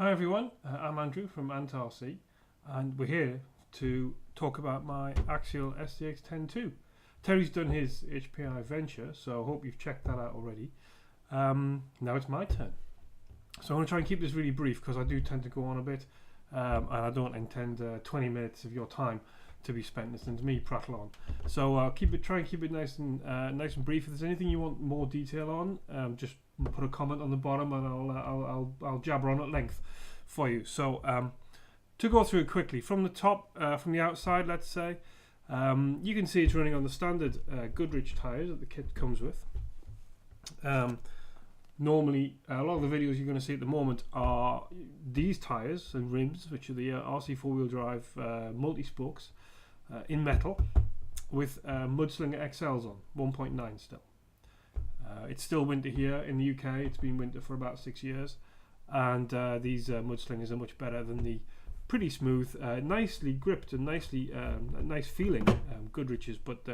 Hi everyone, I'm Andrew from AntRC and we're here to talk about my Axial SCX10.2. Terry's done his HPI venture, so I hope you've checked that out already. Now it's my turn. So I'm going to try and keep this really brief because I do tend to go on a bit and I don't intend 20 minutes of your time to be spent listening to me prattle on. So I'll try and keep it nice and brief. If there's anything you want more detail on, just put a comment on the bottom and I'll jabber on at length for you. So to go through it quickly, from the top, from the outside, let's say, you can see it's running on the standard Goodrich tyres that the kit comes with. Normally, a lot of the videos you're going to see at the moment are these tyres and rims, which are the RC4 drive multi-spokes in metal with Mudslinger XLs on, 1.9 still. It's still winter here in the UK. It's been winter for about 6 years, and these Mudslingers are much better than the pretty smooth, nicely gripped and nicely nice feeling Goodriches, but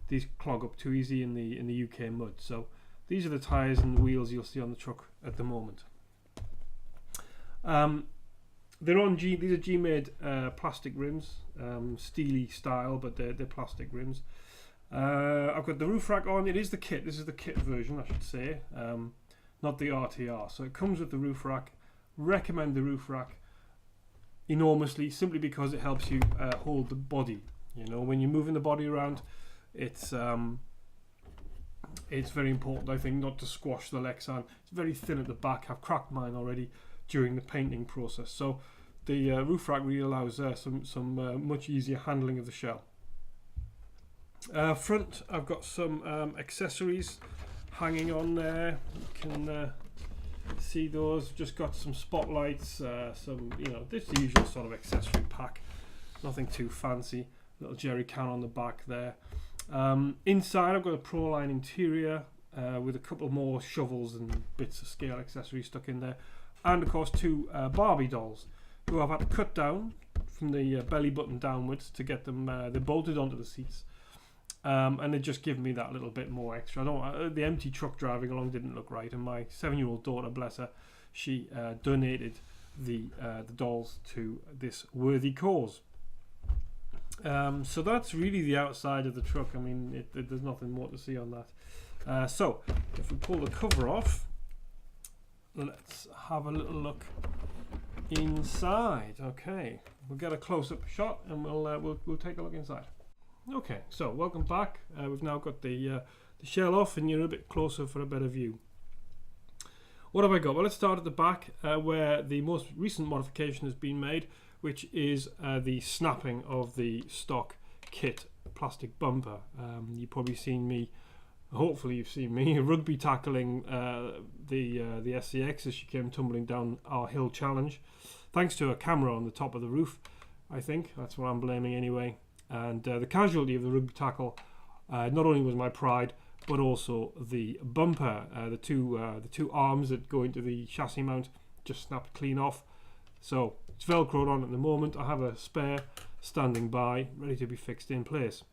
these clog up too easy in the UK mud. So these are the tyres and the wheels you'll see on the truck at the moment. They're on these are GMADE plastic rims, steelie style, but they're plastic rims. I've got the roof rack on. It is the kit. This is the kit version, I should say, not the RTR. So it comes with the roof rack. Recommend the roof rack enormously, simply because it helps you hold the body. You know, when you're moving the body around, it's very important, I think, not to squash the Lexan. It's very thin at the back. I've cracked mine already during the painting process. So the roof rack really allows some much easier handling of the shell. Front, I've got some accessories hanging on there. You can see those. Just got some spotlights, some, you know, this usual sort of accessory pack. Nothing too fancy. Little jerry can on the back there. Inside, I've got a Proline interior with a couple more shovels and bits of scale accessories stuck in there, and of course two Barbie dolls who I've had to cut down from the belly button downwards to get them. They're bolted onto the seats. And they just give me that little bit more extra. The empty truck driving along didn't look right, and my 7-year-old daughter, bless her, she donated the dolls to this worthy cause. So that's really the outside of the truck. I mean, there's nothing more to see on that. So if we pull the cover off, let's have a little look inside. Okay, we'll get a close-up shot, and we'll take a look inside. Okay, so welcome back. We've now got the shell off and you're a bit closer for a better view. What have I got? Well, let's start at the back where the most recent modification has been made, which is the snapping of the stock kit plastic bumper. You've probably seen me, hopefully you've seen me, rugby tackling the SCX as she came tumbling down our hill challenge. Thanks to a camera on the top of the roof, I think. That's what I'm blaming anyway. And the casualty of the rugby tackle not only was my pride, but also the bumper. The two arms that go into the chassis mount just snapped clean off. So it's velcroed on at the moment. I have a spare standing by, ready to be fixed in place.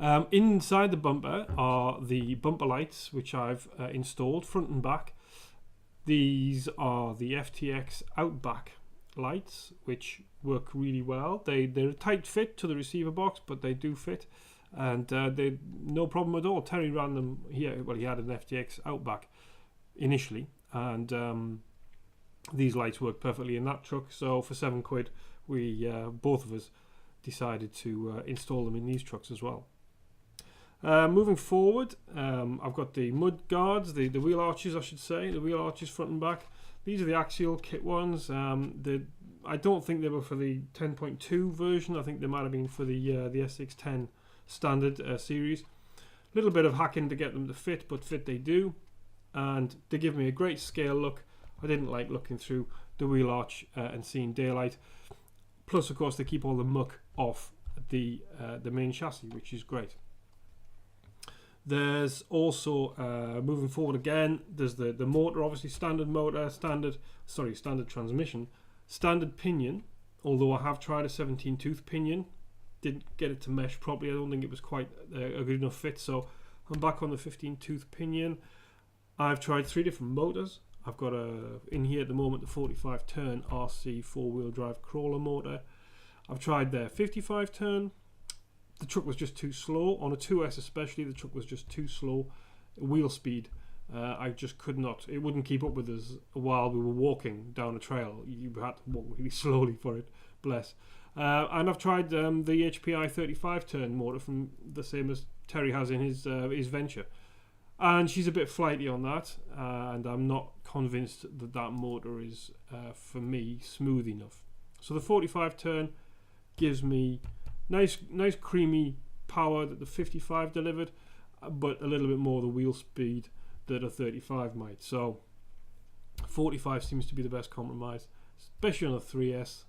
Inside the bumper are the bumper lights, which I've installed front and back. These are the FTX Outback lights, which work really well. They're a tight fit to the receiver box, but they do fit, and they're no problem at all. Terry ran them here. Well, he had an FTX Outback initially, and these lights work perfectly in that truck. So for £7, we both of us decided to install them in these trucks as well. Moving forward, I've got the mud guards, the wheel arches, I should say, the wheel arches front and back. These are the Axial kit ones. I don't think they were for the 10.2 version. I think they might have been for the SCX10 standard series. A little bit of hacking to get them to fit, but fit they do. And they give me a great scale look. I didn't like looking through the wheel arch and seeing daylight. Plus, of course, they keep all the muck off the main chassis, which is great. There's also, moving forward again, there's the motor, obviously standard motor, standard transmission, standard pinion, although I have tried a 17-tooth pinion, didn't get it to mesh properly. I don't think it was quite a good enough fit, so I'm back on the 15-tooth pinion. I've tried 3 different motors. I've got in here at the moment the 45 turn RC four-wheel drive crawler motor. I've tried their 55 turn. The truck was just too slow. On a 2S especially, the truck was just too slow. Wheel speed, I just could not. It wouldn't keep up with us while we were walking down a trail. You had to walk really slowly for it, bless. And I've tried the HPI 35 turn motor from the same as Terry has in his Venture. And she's a bit flighty on that, and I'm not convinced that that motor is, for me, smooth enough. So the 45 turn gives me nice creamy power that the 55 delivered, but a little bit more the wheel speed that a 35 might. So 45 seems to be the best compromise, especially on a 3S.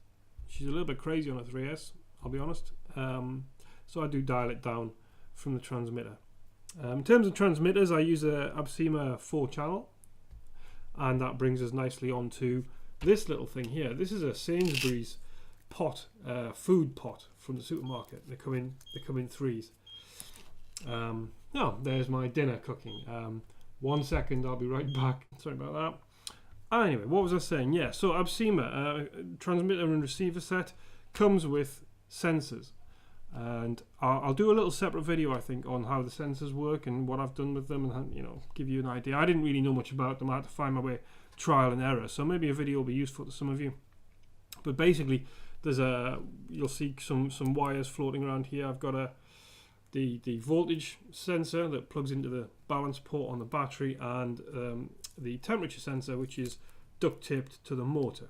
She's a little bit crazy on a 3S, I'll be honest. So I do dial it down from the transmitter. In terms of transmitters, I use a Absima 4-channel, and that brings us nicely onto this little thing here. This is a Sainsbury's pot, food pot from the supermarket. They come in threes. Now there's my dinner cooking. 1 second, I'll be right back. Sorry about that. Anyway, what was I saying? Yeah, so Absima transmitter and receiver set comes with sensors. And I'll do a little separate video, I think, on how the sensors work and what I've done with them, and give you an idea. I didn't really know much about them. I had to find my way, trial and error. So maybe a video will be useful to some of you. But basically, you'll see some wires floating around here. I've got the voltage sensor that plugs into the balance port on the battery, and the temperature sensor, which is duct taped to the motor.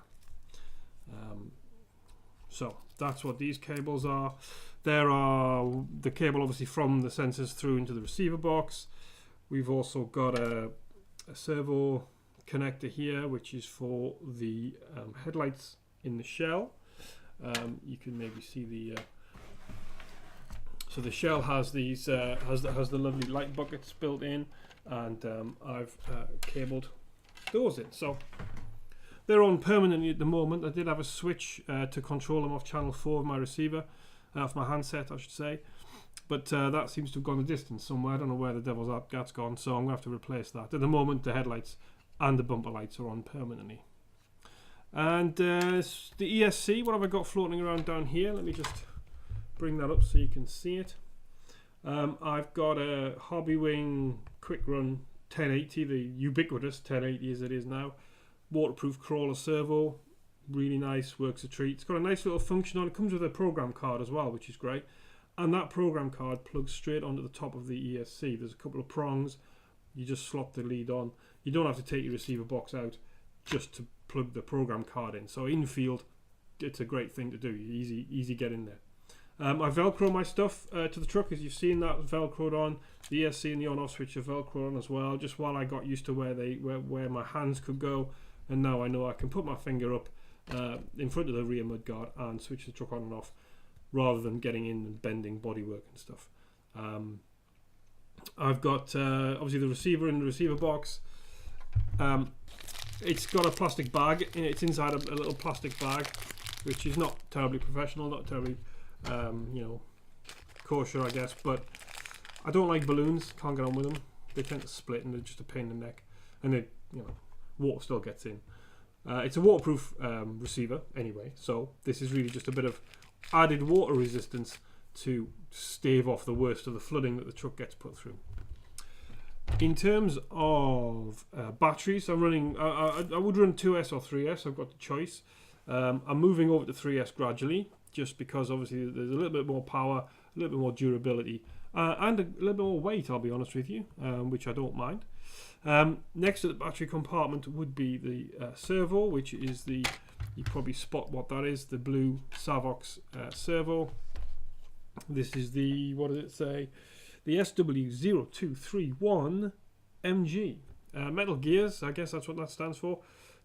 So that's what these cables are. There are the cable obviously from the sensors through into the receiver box. We've also got a servo connector here, which is for the headlights in the shell. You can maybe see the so the shell has these has the lovely light buckets built in, and I've cabled those in. So they're on permanently at the moment. I did have a switch to control them off channel 4 of my receiver, off my handset I should say, but that seems to have gone a distance somewhere. I don't know where the devil's that's gone, so I'm going to have to replace that. At the moment the headlights and the bumper lights are on permanently. And the ESC, what have I got floating around down here? Let me just bring that up so you can see it. I've got a Hobbywing Quicrun 1080, the ubiquitous 1080 as it is now. Waterproof crawler servo, really nice, works a treat. It's got a nice little function on it. Comes with a program card as well, which is great. And that program card plugs straight onto the top of the ESC. There's a couple of prongs. You just slot the lead on. You don't have to take your receiver box out just to plug the program card in. So in field, it's a great thing to do. Easy get in there. I velcro my stuff to the truck, as you've seen that velcroed on. The ESC and the on-off switch are velcroed on as well, just while I got used to where my hands could go. And now I know I can put my finger up in front of the rear mudguard and switch the truck on and off, rather than getting in and bending bodywork and stuff. I've got obviously the receiver in the receiver box. It's got a plastic bag. It's inside a little plastic bag, which is not terribly professional, not terribly kosher, I guess. But I don't like balloons. Can't get on with them. They tend to split and they're just a pain in the neck. And water still gets in. It's a waterproof receiver anyway, so this is really just a bit of added water resistance to stave off the worst of the flooding that the truck gets put through. In terms of batteries, I'm running. I would run 2S or 3S. I've got the choice. I'm moving over to 3S gradually, just because obviously there's a little bit more power, a little bit more durability, and a little bit more weight. I'll be honest with you, which I don't mind. Next to the battery compartment would be the servo, which is the, you probably spot what that is, the blue Savox servo. This is the, what does it say? The SW-0231MG. Metal gears, I guess that's what that stands for.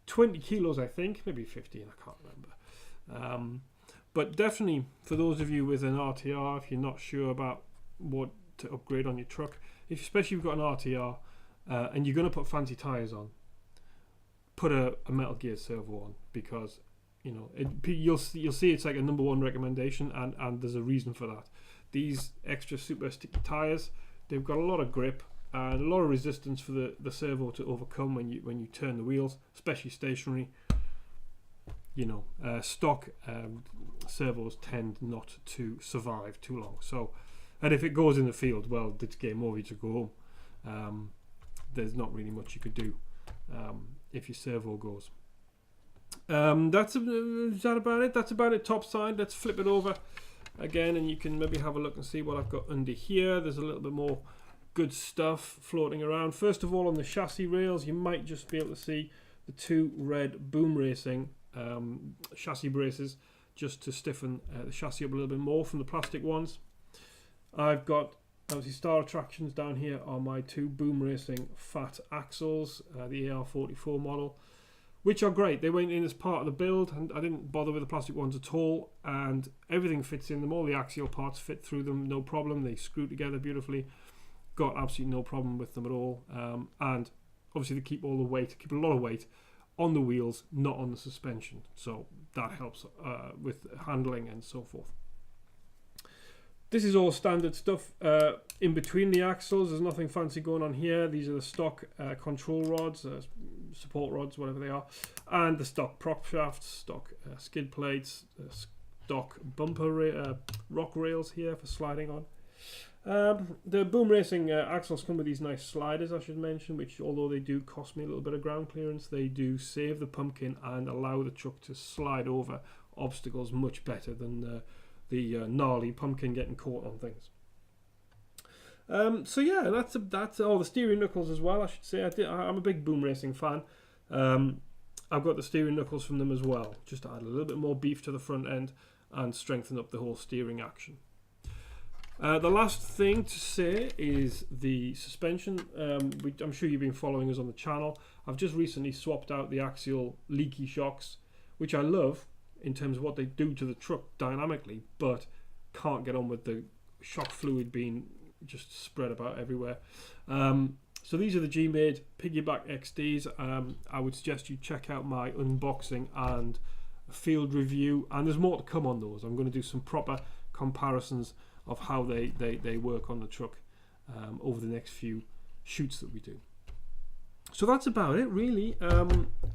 20 kilos, I think, maybe 15, I can't remember. But definitely for those of you with an RTR, if you're not sure about what to upgrade on your truck, especially if you've got an RTR, and you're going to put fancy tyres on, put a metal gear servo on, because you'll see it's like a #1 recommendation, and there's a reason for that. These extra super sticky tyres, they've got a lot of grip, and a lot of resistance for the servo to overcome when you turn the wheels, especially stationary. You know, stock servos tend not to survive too long. So, and if it goes in the field, well, it's game over. You just go home. There's not really much you could do if your servo goes. Is that about it? That's about it. Top side. Let's flip it over again, and you can maybe have a look and see what I've got under here. There's a little bit more good stuff floating around. First of all, on the chassis rails, you might just be able to see the 2 red Boomracing chassis braces, just to stiffen the chassis up a little bit more from the plastic ones. I've got obviously star attractions down here on my 2 Boomracing PHAT axles, the AR44 model, which are great. They went in as part of the build, and I didn't bother with the plastic ones at all, and everything fits in them. All the axial parts fit through them, no problem. They screw together beautifully. Got absolutely no problem with them at all. And obviously they keep all the weight, keep a lot of weight on the wheels, not on the suspension. So that helps with handling and so forth. This is all standard stuff in between the axles. There's nothing fancy going on here. These are the stock control rods, support rods, whatever they are, and the stock prop shafts, stock skid plates, stock bumper rock rails here for sliding on. The Boomracing axles come with these nice sliders, I should mention, which although they do cost me a little bit of ground clearance, they do save the pumpkin and allow the truck to slide over obstacles much better than the gnarly pumpkin getting caught on things. So yeah, that's all. The steering knuckles as well, I should say. I'm a big Boomracing fan. I've got the steering knuckles from them as well, just to add a little bit more beef to the front end and strengthen up the whole steering action. The last thing to say is the suspension. I'm sure you've been following us on the channel. I've just recently swapped out the Axial leaky shocks, which I love in terms of what they do to the truck dynamically, but can't get on with the shock fluid being just spread about everywhere. So these are the GMADE Piggyback XDs. I would suggest you check out my unboxing and field review, and there's more to come on those. I'm going to do some proper comparisons of how they work on the truck over the next few shoots that we do. So that's about it, really.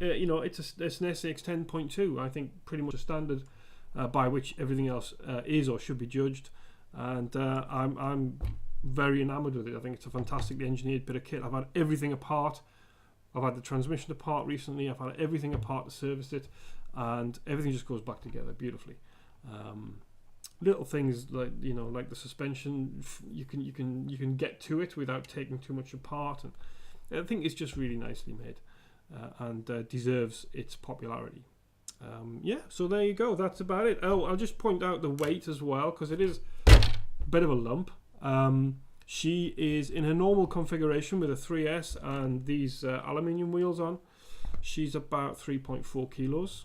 You know, it's an SCX10.2. I think pretty much a standard by which everything else is or should be judged, and I'm very enamoured with it. I think it's a fantastically engineered bit of kit. I've had everything apart. I've had the transmission apart recently. I've had everything apart to service it, and everything just goes back together beautifully. Little things like, you know, like the suspension, you can get to it without taking too much apart, and I think it's just really nicely made and deserves its popularity. Yeah, so there you go. That's about it. Oh, I'll just point out the weight as well, because it is a bit of a lump. She is in her normal configuration with a 3S and these aluminium wheels on. She's about 3.4 kilos.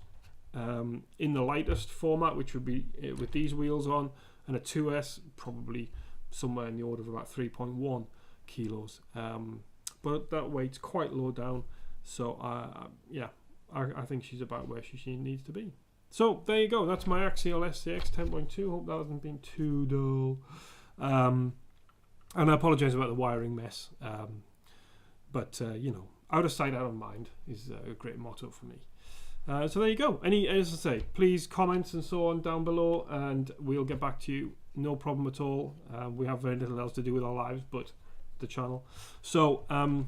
In the lightest format, which would be with these wheels on, and a 2S, probably somewhere in the order of about 3.1 kilos. But that weight's quite low down, so yeah, I think she's about where she needs to be. So there you go. That's my Axial SCX10.2. Hope that hasn't been too dull. And I apologise about the wiring mess. But you know, out of sight, out of mind is a great motto for me. So there you go. As I say, please comment and so on down below, and we'll get back to you. No problem at all. We have very little else to do with our lives but the channel. So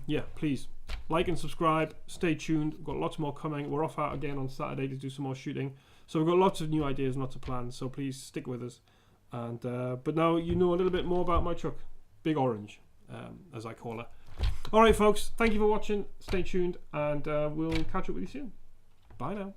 yeah, please like and subscribe. Stay tuned. We've got lots more coming. We're off out again on Saturday to do some more shooting. So we've got lots of new ideas, lots of plans. So please stick with us. And but now you know a little bit more about my truck, Big Orange, as I call her. All right, folks. Thank you for watching. Stay tuned, and we'll catch up with you soon. Bye now.